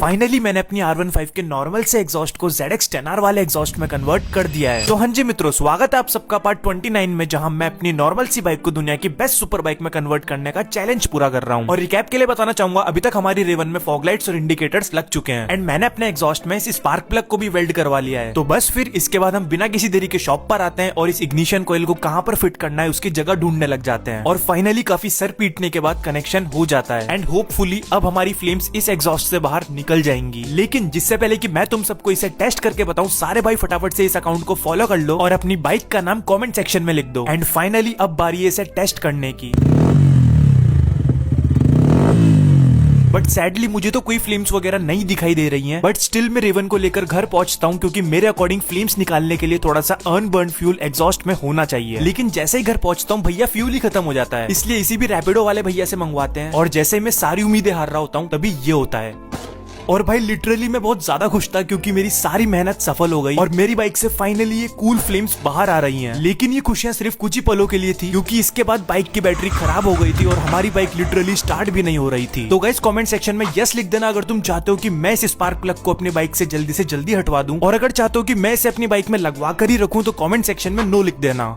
Finally मैंने अपनी R15 के नॉर्मल से एग्जॉस्ट को ZX10R वाले एग्जॉस्ट में कन्वर्ट कर दिया है। तो हाँ जी मित्रों, स्वागत है आप सबका पार्ट 29 में, जहां मैं अपनी नॉर्मल सी बाइक को दुनिया की बेस्ट सुपर बाइक में कन्वर्ट करने का चैलेंज पूरा कर रहा हूं। और रिकैप के लिए बताना चाहूंगा, अभी तक हमारी रेवन में फॉग लाइट्स और इंडिकेटर्स लग चुके हैं एंड मैंने अपने एग्जॉस्ट में इस स्पार्क प्लग को भी वेल्ड करवा लिया है। तो बस फिर इसके बाद हम बिना किसी देरी के शॉप पर आते हैं और इस इग्निशन कोयल को कहां पर फिट करना है उसकी जगह ढूंढने लग जाते हैं। और फाइनली काफी सर पीटने के बाद कनेक्शन हो जाता है एंड होपफुली अब हमारी फ्लेम्स इस एग्जॉस्ट से बाहर निकल जाएंगी। लेकिन जिससे पहले कि मैं तुम सबको इसे टेस्ट करके बताऊं, सारे भाई फटाफट से इस अकाउंट को फॉलो कर लो और अपनी बाइक का नाम कमेंट सेक्शन में लिख दो। एंड फाइनली अब बारी है इसे टेस्ट करने की। बट सैडली मुझे तो कोई फ्लेम्स वगैरह नहीं दिखाई दे रही हैं। बट स्टिल मैं रेवन को लेकर घर पहुंचता हूं, क्योंकि मेरे अकॉर्डिंग फ्लेम्स निकालने के लिए थोड़ा सा अनबर्न फ्यूल एग्जॉस्ट में होना चाहिए। लेकिन जैसे ही घर पहुंचता हूं भैया फ्यूल ही खत्म हो जाता है। इसलिए इसी भी रैपिडो वाले भैया से मंगवाते हैं और जैसे ही मैं सारी उम्मीदें हार रहा होता हूं तभी ये होता है। और भाई लिटरली मैं बहुत ज्यादा खुश था, क्योंकि मेरी सारी मेहनत सफल हो गई और मेरी बाइक से फाइनली ये कूल फ्लेम्स बाहर आ रही हैं। लेकिन ये खुशियां सिर्फ कुछ ही पलों के लिए थी, क्योंकि इसके बाद बाइक की बैटरी खराब हो गई थी और हमारी बाइक लिटरली स्टार्ट भी नहीं हो रही थी। तो गाइस कमेंट सेक्शन में यस लिख देना अगर तुम चाहते हो कि मैं इस स्पार्क प्लग को अपनी बाइक से जल्दी हटवा दूं, और अगर चाहते हो कि मैं इसे अपनी बाइक में लगवा कर ही रखूं तो कमेंट सेक्शन में नो लिख देना।